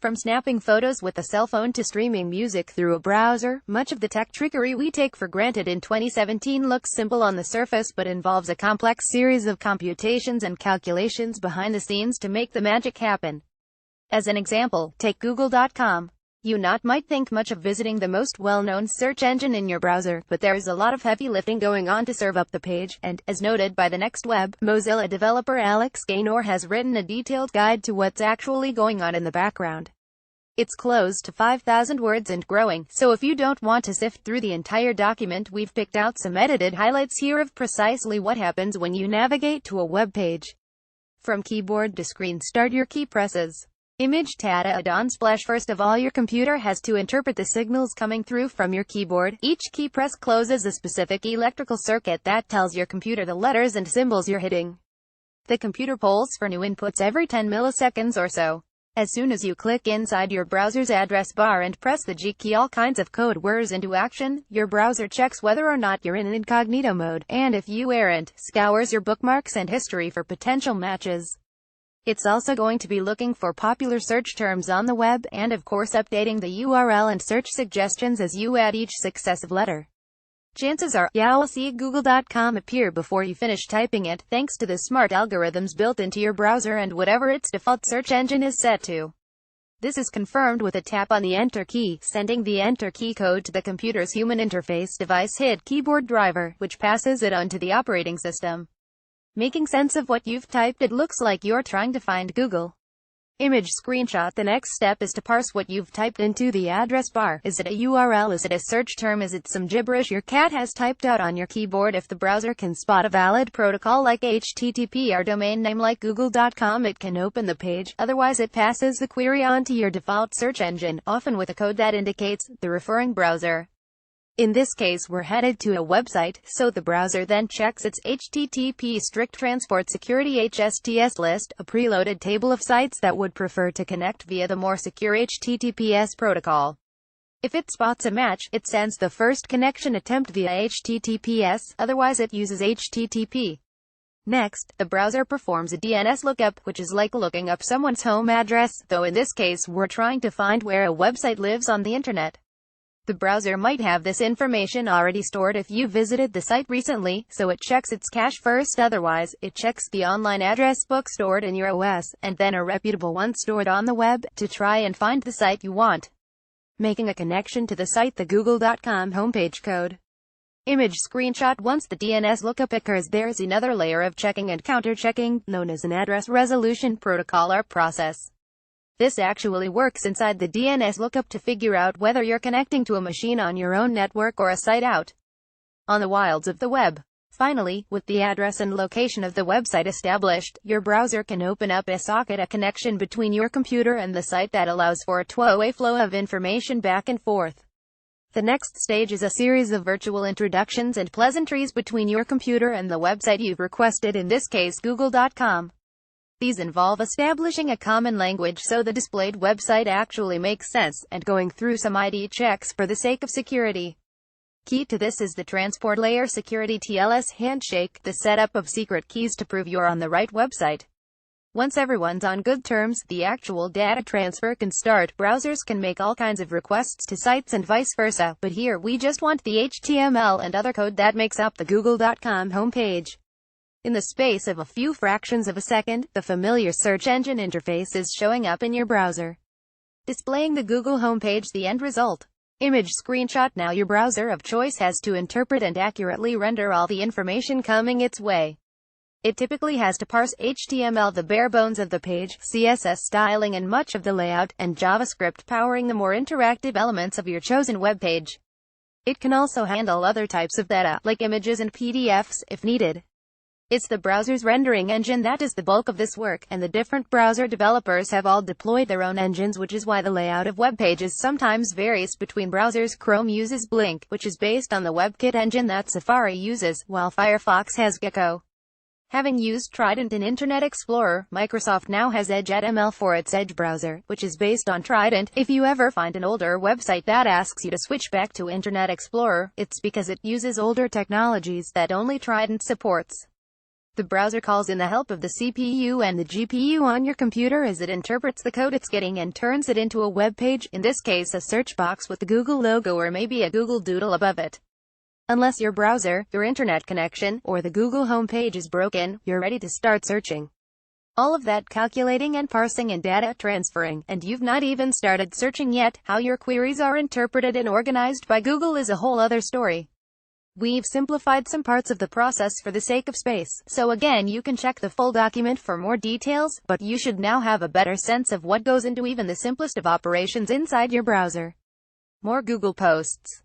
From snapping photos with a cell phone to streaming music through a browser, much of the tech trickery we take for granted in 2017 looks simple on the surface but involves a complex series of computations and calculations behind the scenes to make the magic happen. As an example, take Google.com. You might think much of visiting the most well-known search engine in your browser, but there is a lot of heavy lifting going on to serve up the page, and, as noted by the Next Web, Mozilla developer Alex Gaynor has written a detailed guide to what's actually going on in the background. It's close to 5,000 words and growing, so if you don't want to sift through the entire document, we've picked out some edited highlights here of precisely what happens when you navigate to a web page. From keyboard to screen, start your key presses. Image data add-on splash. First of all, your computer has to interpret the signals coming through from your keyboard. Each key press closes a specific electrical circuit that tells your computer the letters and symbols you're hitting. The computer polls for new inputs every 10 milliseconds or so. As soon as you click inside your browser's address bar and press the G key, all kinds of code whirs into action. Your browser checks whether or not you're in incognito mode, and if you aren't, scours your bookmarks and history for potential matches. It's also going to be looking for popular search terms on the web, and of course updating the URL and search suggestions as you add each successive letter. Chances are, you'll see Google.com appear before you finish typing it, thanks to the smart algorithms built into your browser and whatever its default search engine is set to. This is confirmed with a tap on the Enter key, sending the Enter key code to the computer's human interface device hit keyboard driver, which passes it on to the operating system. Making sense of what you've typed? It looks like you're trying to find Google. Image screenshot. The next step is to parse what you've typed into the address bar. Is it a URL? Is it a search term? Is it some gibberish your cat has typed out on your keyboard? If the browser can spot a valid protocol like HTTP or domain name like Google.com, it can open the page. Otherwise, it passes the query on to your default search engine, often with a code that indicates the referring browser. In this case, we're headed to a website, so the browser then checks its HTTP strict transport security HSTS list, a preloaded table of sites that would prefer to connect via the more secure HTTPS protocol. If it spots a match, it sends the first connection attempt via HTTPS, otherwise it uses HTTP. Next, the browser performs a DNS lookup, which is like looking up someone's home address, though in this case we're trying to find where a website lives on the internet. The browser might have this information already stored if you visited the site recently, so it checks its cache first. Otherwise, it checks the online address book stored in your OS, and then a reputable one stored on the web, to try and find the site you want. Making a connection to the site, the Google.com homepage code. Image screenshot. Once the DNS lookup occurs, there's another layer of checking and counter-checking, known as an address resolution protocol or process. This actually works inside the DNS lookup to figure out whether you're connecting to a machine on your own network or a site out on the wilds of the web. Finally, with the address and location of the website established, your browser can open up a socket, a connection between your computer and the site that allows for a two-way flow of information back and forth. The next stage is a series of virtual introductions and pleasantries between your computer and the website you've requested, in this case Google.com. These involve establishing a common language so the displayed website actually makes sense, and going through some ID checks for the sake of security. Key to this is the transport layer security TLS handshake, the setup of secret keys to prove you're on the right website. Once everyone's on good terms, the actual data transfer can start. Browsers can make all kinds of requests to sites and vice versa, but here we just want the HTML and other code that makes up the Google.com homepage. In the space of a few fractions of a second, the familiar search engine interface is showing up in your browser, displaying the Google homepage. The end result. Image screenshot. Now your browser of choice has to interpret and accurately render all the information coming its way. It typically has to parse HTML, the bare bones of the page, CSS styling and much of the layout, and JavaScript powering the more interactive elements of your chosen web page. It can also handle other types of data, like images and PDFs, if needed. It's the browser's rendering engine that does the bulk of this work, and the different browser developers have all deployed their own engines, which is why the layout of web pages sometimes varies between browsers. Chrome uses Blink, which is based on the WebKit engine that Safari uses, while Firefox has Gecko. Having used Trident in Internet Explorer, Microsoft now has Edge.ml for its Edge browser, which is based on Trident. If you ever find an older website that asks you to switch back to Internet Explorer, it's because it uses older technologies that only Trident supports. The browser calls in the help of the CPU and the GPU on your computer as it interprets the code it's getting and turns it into a web page, in this case a search box with the Google logo or maybe a Google Doodle above it. Unless your browser, your internet connection, or the Google homepage is broken, you're ready to start searching. All of that calculating and parsing and data transferring, and you've not even started searching yet. How your queries are interpreted and organized by Google is a whole other story. We've simplified some parts of the process for the sake of space, so again you can check the full document for more details, but you should now have a better sense of what goes into even the simplest of operations inside your browser. More Google posts.